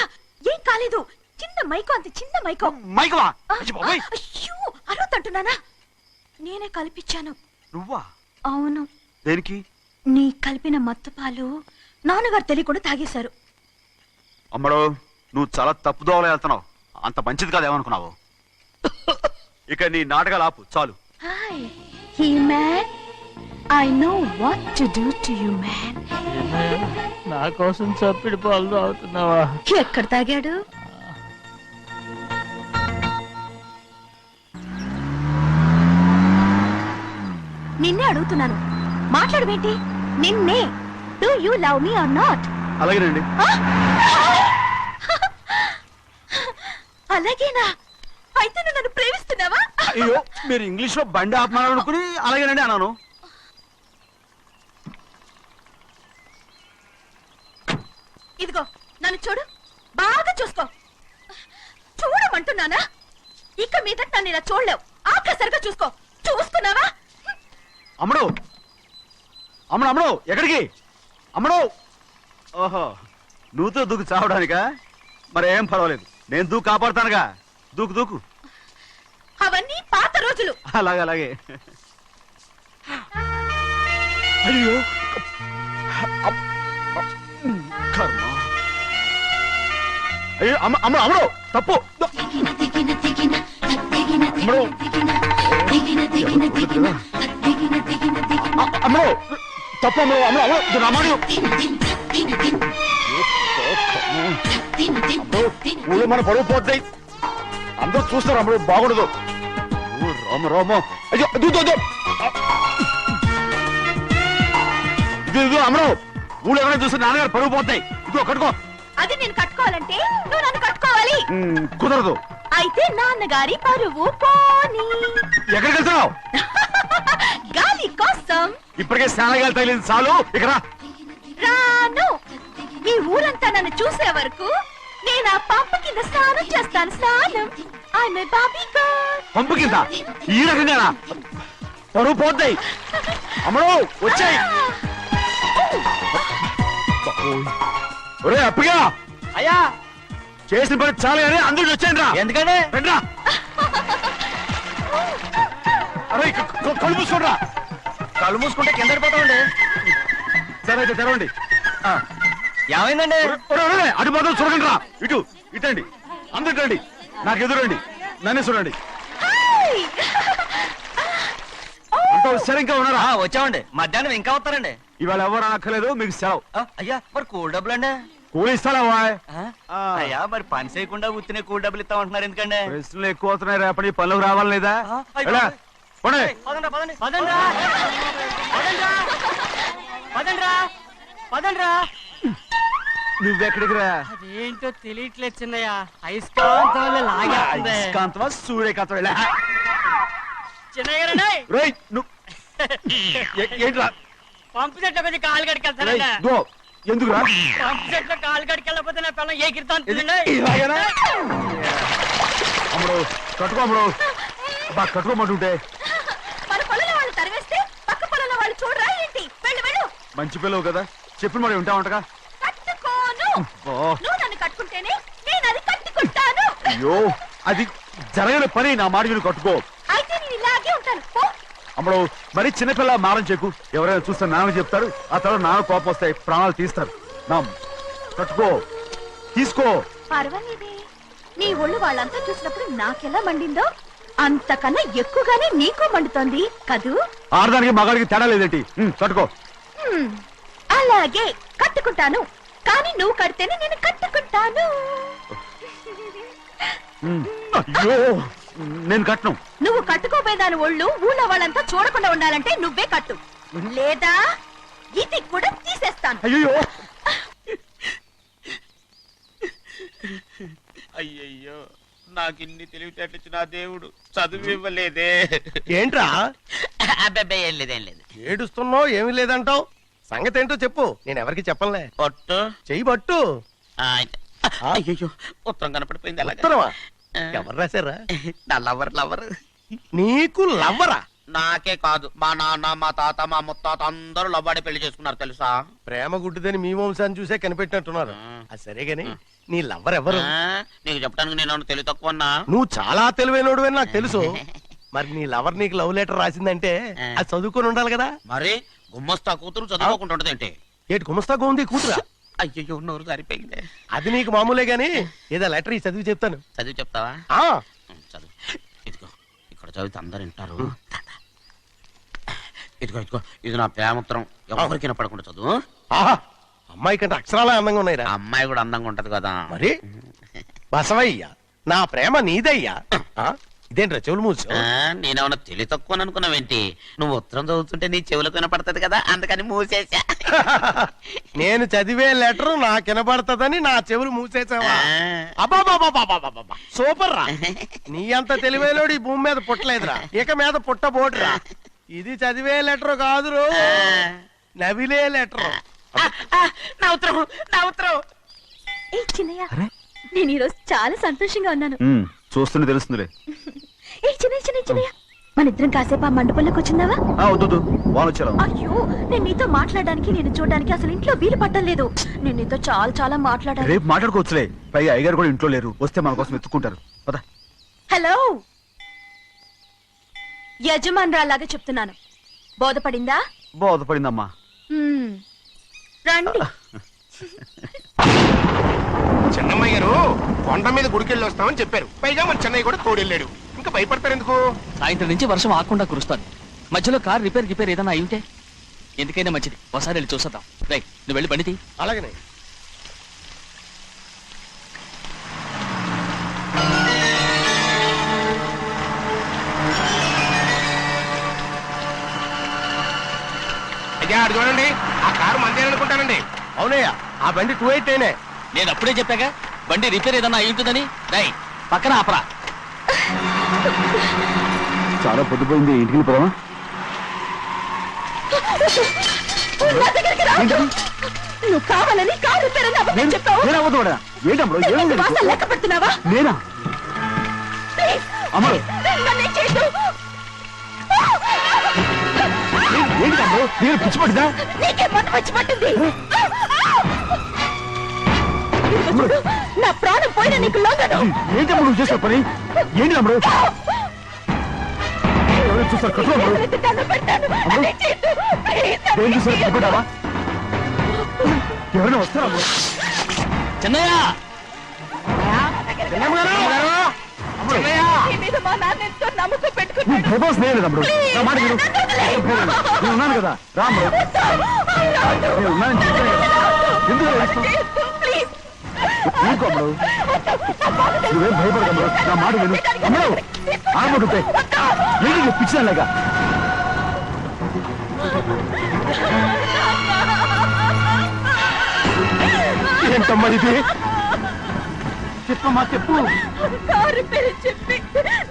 ఏం కాలేదు. చిన్న మైకో, అంత చిన్న మైకో. మైకవా? అయ్యో అరవతంటున్నానా? నేనే కల్పించాను. నువ్వా? అవును. దేనికి? నీ కలిపిన మత్తు పాలు నాన్నగారు తెలియకుండా తాగేశారు. అమ్మడో, నువ్వు చాలా తప్పుదోవలో వెళ్తున్నావు. అంత మంచిది కాదేమనుకున్నావు? ఇక నీ నాటకాలు ఆపు చాలు. Hi he man, I know what to do to you man. నా కోసం చప్పిడి పాలు తాగుతున్నావా? ఎక్కడ తాగాడు? నిన్నే అడుగుతున్నాను, మాట్లాడవేంటి? నిన్నే. Do you love me or not? అలాగేనండి. అలాగేనా? అయితే నువ్వు నన్ను ప్రేమిస్తున్నావా? అయ్యో, మీరు ఇంగ్లీష్ లో బండి ఆపమాలనుకుని అలాగేనండి అన్నాను. ఇదిగో నన్ను చూడు, బాగా చూసుకో. చూడమంటున్నానా? ఇక మీద నన్ను ఇలా చూడలేవు. ఆఖసరిగా చూసుకో. చూస్తున్నావా? అమ్మడు అమ్మడు అమ్మడు, ఎక్కడికి అమ్మడు? ఓహో, నువ్వుతో దూకు చావడానికా? మరేం పర్వాలేదు, నేను దూకు కాపాడుతానుగా. దూకు దూకు. అవన్నీ పాత రోజులు. అలాగే అలాగే. అయ్యో కర్మ. అయ్యో అమ్మ అమ్మ అమ్మడు, తప్పు. అమ్మడు తప్పు. అమ్మడు అమ్మడు అమ్మడు రామాడు. ఊళ్ళో మన పరువు పోతాయి, అందరూ చూస్తారు. అమ్మడు బాగుండదు. రామ రామ. అయ్యో ఇది అమ్మడు, ఊళ్ళో ఎవరైనా చూస్తే నాన్నగారు పరువు పోతాయి. ఇదిగో కట్టుకో. అది నేను కట్టుకోవాలంటే నువ్వు నన్ను కట్టుకోవాలి. కుదరదు. అయితే నాన్నగారి పరువు పోనీ. ఎక్కడికి వెళ్తున్నావు? గాలి కోసం. ఇప్పటికే స్నానగాలు తగిలింది చాలు, ఇక్కడ రాను. ఈ ఊరంతా నన్ను చూసే వరకు నేను ఆ పంపు కింద స్నానం చేస్తాను. స్నానం. I'm a Barbie girl. పంపు కింద ఈ రకంగా పరువు పోతాయి. అమ్మడు వచ్చాయి. ఒరే అప్పగా, అయ్యా చేసిన పని చాలు కానీ అందరికి వచ్చాను రా. ఎందుకంటే రండ్రా. అరే కళ్ళు మూసుకోండిరా. కళ్ళు మూసుకుంటే కింద పడిపోతామండి. సరే అయితే తెరవండి. ఏమైందండి? అటు మాత్రం చూడండి రా. ఇటు ఇటండి, అందరు రండి. నాకు ఎదురండి, నన్నే చూడండి. అంత సరే ఇంకా ఉన్నారా? వచ్చామండి. మధ్యాహ్నం ఇంకా వస్తారండి. ఇవాళ ఎవరు అనక్కర్లేదు, మీకు సెలవు. అయ్యా మరి కూల్ డబ్బులు అండి? కూలి ఇస్తావా? అయ్యా మరి పని చేయకుండా ఉత్తినే కూల్ డబ్బులు ఇస్తామంటున్నారు ఎందుకండి? ప్రశ్నలు ఎక్కువ అవుతున్నాయి, రేపటి పనులకు రావాలి లేదా? ఎలా? పోనీ. నువ్వెక్కడికి రా? అదేంటో తెలియట్లేదు చిన్నయ్య. అయస్కాంతం లాగేస్తుంది. అయస్కాంతమా సూర్యకాంతం? చిన్నయ్య ఏంట్రా? పంపు చెట్ల కొద్ది కాలు కడికెళ్తానండి. ఎందుకురా? పంపు చెట్ల కాలు కడికెళ్ళకపోతే నా పిల్లలు ఏ కిర్తాను. అమ్మడు కట్టుకో. అమ్మడు బా కట్టుకోమంటుంటే మన పొలంలో వాళ్ళు తరివేస్తే పక్క పొలంలో వాళ్ళు చూడరా ఏంటి? వెళ్ళు వెళ్ళు. మంచి పిల్లవు కదా, చెప్పిన మరి ఉంటావంటగా. కట్టుకోను. నువ్వు నన్ను కట్టుకుంటేనే నేను అది కట్టుకుంటాను. అయ్యో, అది జరగని పని. నా మాట విని కట్టుకో. అయితే నేను ఇలాగే ఉంటాను. పో. అమ్మడు మరి చిన్నపిల్ల మారం చెక్కు. ఎవరైనా చూస్తే నాన్న చెప్తారు, ఆ తర్వాత నాన్న కోపం వస్తాయి, ప్రాణాలు తీస్తారు. నా కట్టుకో, తీసుకో. పర్వాలేదే, నీ ఒళ్ళు వాళ్ళంతా చూసినప్పుడు నాకెలా మండిందో అంతకన్నా ఎక్కువగానే నీకు మండుతోంది కదూ? ఆడదానికి మగాడికి తేడా లేదేంటి? కట్టుకో. అలాగే కట్టుకుంటాను, కానీ నువ్వు కడితేనే నేను కట్టుకుంటాను. అయ్యో, నేను కట్టను. నువ్వు కట్టుకోపోయేదాని ఒళ్ళు ఊళ్ళో వాళ్ళంతా చూడకుండా ఉండాలంటే నువ్వే కట్టు, లేదా ఇది కూడా తీసేస్తాను. అయ్యో, అయ్యయ్యో, నాకు ఇన్ని తెలివితేటలు ఇచ్చిన ఆ దేవుడు చదువు ఇవ్వలేదే. ఏంట్రా అబ్బాయి ఏం లేదు ఏం లేదు. ఏడుస్తున్నావు? ఏమీ లేదంటావు. సంగతి ఏంటో చెప్పు, నేను ఎవరికి చెప్పలే. పట్టు చెయ్యి పట్టు. అయ్యో, ఉత్తరం కనపడిపోయింది. ఉత్తరమా? ఎవరు రాశారా? నా లవర్ లవర్. నీకు లవ్వరా? నాకే కాదు, మా నాన్న, మా తాత, మా ముత్తాత అందరూ లవ్వాడి పెళ్లి చేసుకున్నారు తెలుసా? ప్రేమ గుడ్డిదని మీ వంశాన్ని చూసే కనిపెట్టినట్టున్నారు. అది సరే గాని నీ లవ్వర్ ఎవరు? నీకు చెప్పడానికి నేను తెలివి తక్కువన్నా? నువ్వు చాలా తెలివైనడు అని నాకు తెలుసు. మరి నీ లవర్ నీకు లవ్ లెటర్ రాసిందంటే అది చదువుకొని ఉండాలి కదా. మరి గుమ్మస్తా కూతురు చదువుకోకుండా ఏంటి? ఏటి గుమస్తాగా ఉంది కూతురా? అయ్యో, నోరు సరిపోయింది. అది నీకు మామూలే గాని ఏదో లెటర్ ఈ చదివి చెప్తాను. చదివి చెప్తావా? ఆ చదువు. ఇదిగో ఇక్కడ చదివితే అందరు వింటారు. ఇదిగో ఇదిగో ఇది నా ప్రేమత్రం ఎవరికి వినపడకుండా చదువు. ఆహా అమ్మాయి కంటే అక్షరాలే అందంగా ఉన్నాయిరా. ఆ అమ్మాయి కూడా అందంగా ఉంటది కదా. మరి బసవయ్య నా ప్రేమ నీదయ్యా. ఇదేంట్రా చెవులు మూసు? నేనేమన్నా తెలివి తక్కువ అనుకున్నావేంటి? నువ్వు ఉత్తరం చదువుతుంటే నీ చెవులకు వినపడుతుంది కదా, అందుకని మూసేసా. నేను చదివే లెటర్ నాకు వినపడుతుందని నా చెవులు మూసేసావా? అబ్బాబాబాబాబాబాబా సూపర్ రా. నీ అంత తెలివైనోడు ఈ భూమి మీద పుట్టలేదురా, ఇక మీద పుట్టబోడురా. ఇది చదివే లెటర్ కాదురు, నవిలే లెటర్. నా ఉత్తరం నా ఉత్తరం. ఏ చిన్నయ్య, నేను ఈరోజు చాలా సంతోషంగా ఉన్నాను. చూస్తుంటే తెలుస్తుందిలే. ఏ చిన్నయ్య, మన ఇద్దరం కాసేపు ఆ మండపంలోకి వచ్చిందావా? వద్దు వాన వచ్చారా? అయ్యో, నేను నీతో మాట్లాడడానికి, నేను చూడడానికి అసలు ఇంట్లో వీలు పట్టలేదు. నేను నీతో చాలా చాలా మాట్లాడాను. రేపు మాట్లాడుకోవచ్చులే, పైగా అయ్యగారు కూడా ఇంట్లో లేరు, వస్తే మన కోసం ఎత్తుకుంటారు. పద. హలో, యజమానురాలాగా చెప్తున్నాను, బోధపడిందా? బోధపడిందమ్మా. రండి. చిన్నమ్మాయి గారు కొండ మీద గుడికెళ్ళి వస్తామని చెప్పారు, పైగా మన చెన్నయ్య కూడా తోడెళ్ళాడు. ఇంకా భయపడతారు ఎందుకు? సాయంత్రం నుంచి వర్షం ఆకుండా కురుస్తాను. మధ్యలో కార్ రిపేర్ ఏదైనా అయి ఉంటే ఎందుకైనా మంచిది, ఒకసారి వెళ్ళి చూసేద్దాం. రైట్, నువ్వు వెళ్ళి బండి తీ. అలాగనే. అయ్యా అడు చూడండి, ఆ కారు మందేననుకుంటానండి. అవునయ్యా, ఆ బండి 288. నేను అప్పుడే చెప్పాగా బండి రిపేర్ ఏదన్నా అయి ఉంటుందని. రైట్, పక్కన ఆపరా. చాలా పొద్దుపోయింది, ఇంటికి పోదామా? నువ్వు కావాలని కారు రిపేర్ అని అబద్ధం చెప్పావు. లెక్క పెడుతున్నావా? నేనా? అమ్మా నన్ను చేయొద్దు. ఏంటి తమ్ముడు, నేను పిచ్చి పట్టిందా? నీకే మొన్న వచ్చి పట్టింది. చూడు, నా ప్రాణం పోయిన నీకు లోగను. ఏంటి తమ్ముడు నువ్వు చేసే పని? ఏంటి తమ్ముడు? ఎవరైనా చూస్తారు కట్టు తమ్ముడు. ఏం చూసారు, భయపడ్డావా? ఎవరైనా వస్తారా? చెన్నయ్య, నీ మీద మా నాన్న ఎంతో నమ్మకం పెట్టుకున్నాడు. తమ్ముడు నా మాట విను. నేను ఉన్నాను కదా, రాము. నేను ఉన్నానని చెప్పాను కదా, ఎందుకు ప్లీజ్, తమ్ముడు నువ్వేం భయపడదు, నా మాట విను. తమ్ముడు ఆడమంటుంటే ఏంటి పిచ్చిదాలేక? ఏంటమ్మా ఇది? చెప్పమ్మా చెప్పు. కారు రిపేర్ చెప్పి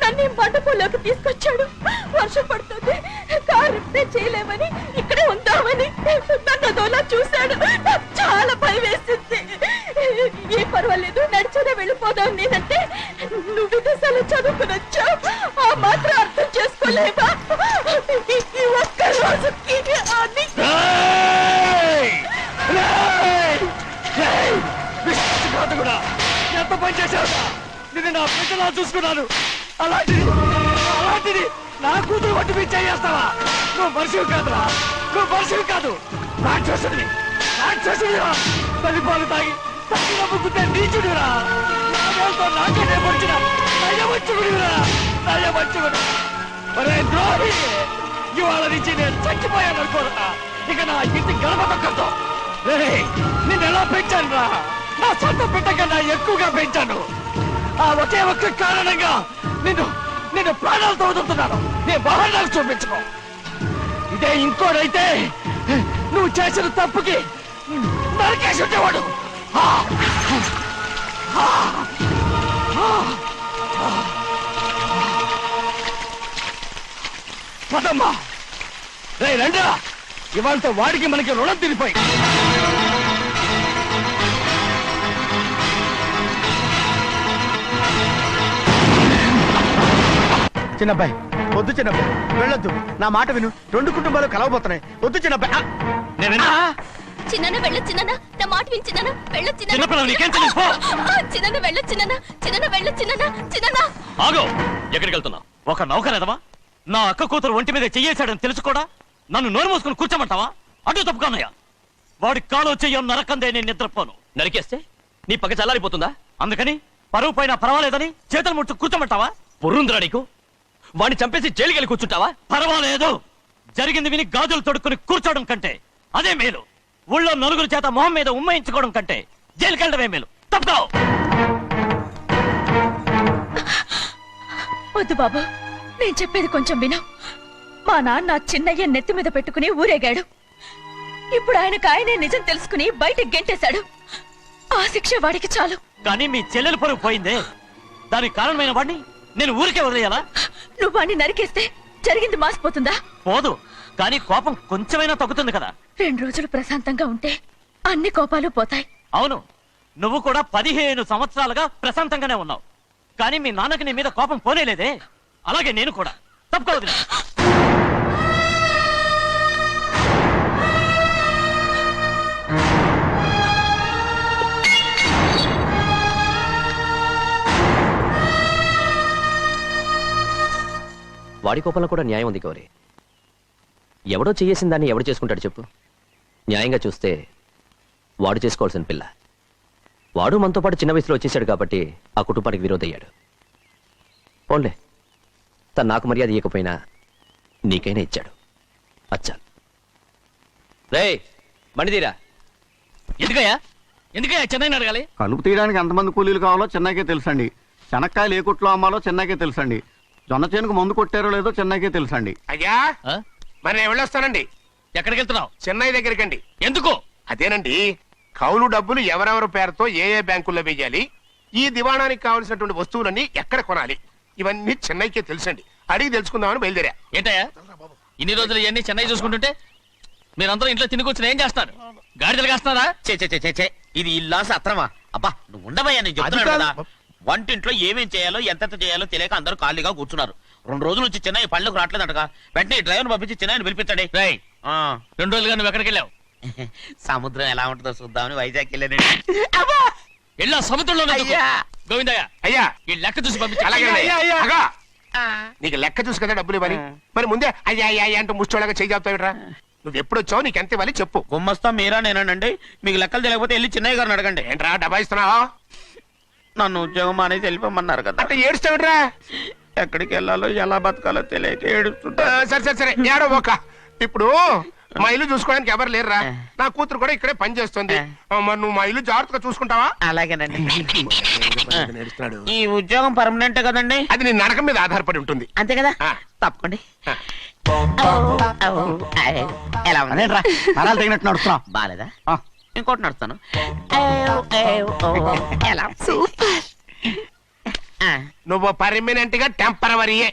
నన్ను మండపంలోకి తీసుకొచ్చాడు. వర్షం పడుతుంది, కారు రిపేర్ చేయలేమని ఇక్కడే ఉందామని నన్ను అదోలా చూశాడు. నాకు చాలా భయం వేసింది. ఏ పర్వాలేదు, నడిచేదే వెళ్ళిపోదాం నేనంటే, నువ్వు విదేశాలు చదువుకుని వచ్చావు, ఆ మాత్రం అర్థం చేసుకోలేవా? ఈ ఒక్క రోజుకి ఎంత పని చేశావు? నేను నా బిడ్డలా చూసుకున్నాను, అలాంటిది నా కూతురు పట్టి మీ చేస్తావా? నువ్వు మనిషివి కాదురా, నువ్వు మనిషివి కాదు, రాక్షసుడివి. తల్లిపాలు తాగి తల్లి నమ్ముకుంటే నీచుడిరా, నాకే నేర్పడిచిన నయవంచుకుడిరా. ఒరే ద్రోహి, ఇవాళ నుంచి నేను చచ్చిపోయాను అనుకోరా, ఇక నా ఇంటి గడప తొక్కతో. నిన్ను ఎలా పెంచాను రా, నా సొంత బిడ్డ కన్నా ఎక్కువగా పెంచాను. ఆ ఒకే ఒక్క కారణంగా నిన్ను ప్రాణాలతో వదులుతున్నాను. నీ బాగా నాకు చూపించుకో. ఇదే ఇంకోడైతే నువ్వు చేసిన తప్పుకి నరికేసి ఉండేవాడు. పదమ్మా, రే రండా, ఇవాళతో వాడికి మనకి రుణం తిరిపోయి. చిన్నబ్బాయి వద్దు, చిన్నబ్బాయి వెళ్ళొద్దు, నా మాట విను. 2 కుటుంబాలు కలవబోతున్నాయి, వద్దు చిన్నబ్బాయి. చిన్న వెళ్ళొచ్చు, చిన్న నా మాట విని, చిన్న వెళ్ళొచ్చు, చిన్న వెళ్ళొచ్చు, చిన్న వెళ్ళొచ్చు, చిన్న. ఆగో, ఎక్కడికి వెళ్తున్నావు? ఒక నౌకరేదవా నా అక్క కూతురు ఒంటి మీద చెయ్యేశాడని తెలుసు కూడా నన్ను నోరు మూసుకుని కూర్చోమంటావా? అటు తప్పుకున్నాయా? వాడి కాలో చెయ్యం నరకందే నేను నిద్రపోను. నరికేస్తే నీ పక్క చల్లారిపోతుందా? అందుకని పరువు పైన పర్వాలేదని చేతులు ముట్టు కూర్చోమంటావా? పొర్రుందిరా నీకు? వాడిని చంపేసి జైలుకి వెళ్ళి కూర్చుంటావా? పర్వాలేదు, జరిగింది విని గాజులు తొడుక్కుని కూర్చోవడం కంటే అదే మేలు. ఊళ్ళో నలుగురు చేత మొహం మీద ఉమ్మయించుకోవడం కంటే జైలుకెళ్ళడమే మేలు. తప్పుకో. వద్దు బాబు, నేను చెప్పేది కొంచెం విను. మా నాన్న చిన్నయ్య నెత్తి మీద పెట్టుకుని ఊరేగాడు. ఇప్పుడు ఆయనకు నిజం తెలుసుకుని బయటకు గెంటేశాడు. ఆ శిక్ష వాడికి చాలు. కానీ మీ చెల్లెలు పరుగు పోయిందే, దానికి కారణమైన వాడిని నేను ఊరికే వదిలేయాలా? నువ్వు వాడిని నరికేస్తే జరిగింది మాసిపోతుందా? పోదు, కానీ కోపం కొంచెమైనా తగ్గుతుంది కదా. 2 రోజులు ప్రశాంతంగా ఉంటే అన్ని కోపాలు పోతాయి. అవును, నువ్వు కూడా 15 సంవత్సరాలుగా ప్రశాంతంగానే ఉన్నావు. కానీ మీ నాన్నకి నీ మీద కోపం పోనేలేదే. అలాగే నేను కూడా. తప్పుకోవద్దు. వాడి కోపంలో కూడా న్యాయం ఉంది గౌరీ. ఎవడో చేసిన దాన్ని ఎవడు చేసుకుంటాడు చెప్పు? న్యాయంగా చూస్తే వాడు చేసుకోవాల్సిన పిల్ల. వాడు మనతో పాటు చిన్న వయసులో వచ్చేసాడు కాబట్టి ఆ కుటుంబానికి విరోధయ్యాడు. పోన్లే, తను నాకు మర్యాద ఇవ్వకపోయినా నీకైనా ఇచ్చాడు. అచ్చా రే మణిదీరా. ఎందుకయ్యా చెన్నైని అడగాలి? కలుపు తీయడానికి ఎంతమంది కూలీలు కావాలో చెన్నైకే తెలుసండి. శనక్కాయలు ఏ కొట్లో అమ్మాలో చెన్నైకే తెలుసండి. జొన్న చేనుకు మందు కొట్టారో లేదో చెన్నైకే తెలుసండి. అయ్యా మరి నేను వెళ్ళొస్తానండి. ఎక్కడికి వెళ్తున్నావు? చెన్నై దగ్గరికండి. ఎందుకు? అదేనండి, కౌలు డబ్బులు ఎవరెవరి పేరుతో ఏ ఏ బ్యాంకుల్లో వేయాలి, ఈ దివాణానికి కావలసినటువంటి వస్తువులన్నీ ఎక్కడ కొనాలి, ఇవన్నీ చెన్నైకే తెలుసండి. అడిగి తెలుసుకుందామని బయలుదేరా. ఏంటయ్యా ఇన్ని రోజులు ఇవన్నీ చెన్నై చూసుకుంటుంటే మీరందరూ ఇంట్లో తిని కూర్చుని ఏం చేస్తారు? గాడిదలు కాస్తున్నారా? చే ఇది ఇల్లా సత్రమా? అబ్బా నువ్వు ఉండవయ్యా, నేను చెప్తున్నాను కదా. వంటింట్లో ఏమేం చేయాలో ఎంతెంత చేయాలో తెలియక అందరూ ఖాళీగా కూర్చున్నారు. 2 రోజుల నుంచి చెన్నై పళ్ళకు రావట్లేదంటగా. వెంటనే డ్రైవర్ పంపించి చెన్నైని పిలిపించండి. 2 రోజులుగా నువ్వు ఎక్కడికి వెళ్ళావు? సముద్రం ఎలా ఉంటుందో చూద్దామని వైజాగ్ వెళ్ళానండి. వెళ్ళా సముద్రంలో అయ్యా. గోవిందయ్య, అయ్యా ఈ లెక్క చూసి పంపించు. అలాగే అగా, నీకు లెక్క చూసి కదా డబ్బులు ఇవ్వాలి. మరి ముందే అయ్యా అయ్యా అయ్యా అంటూ ముష్టోళ్ళగా చేయి చెప్తావిట్రా. నువ్వు ఎప్పుడు వచ్చావు, నీకు ఎంత ఇవ్వాలి చెప్పు. గుమ్మస్తా మీరా నేనండి. మీకు లెక్కలు తెలియకపోతే వెళ్ళి చెన్నై గారిని అడగండి. ఏంట్రా డబ్బా ఇస్తున్నావా? నన్ను ఉద్యోగం అనేది వెళ్ళిపోమన్నారు కదా. అంటే ఏడుస్తావిట్రా. ఎక్కడికి వెళ్ళాలో ఎలా బతకాలో తెలియక ఏడుస్తుంటా. సరే సరే సరే ఏడో ఒక. ఇప్పుడు మా ఇల్లు చూసుకోవడానికి ఎవరు లేరురా. నా కూతురు కూడా ఇక్కడే పని చేస్తుంది. మరి నువ్వు మా ఇల్లు జాగ్రత్తగా చూసుకుంటావా? అలాగేనండి. నేడుస్తున్నాడు. ఈ ఉద్యోగం పర్మనెంట్ కదండి? అది నీ నరకం మీద ఆధారపడి ఉంటుంది. అంతే కదా. ఆ. తప్పకండి. ఎలా ఉంది? నరాలు తగినట్టు నడుస్తున్నా. బాలేదా? ఇంకోటి నడుస్తాను. ఎలా? నువ్వు పర్మనెంట్ గా టెంపరవరీయే.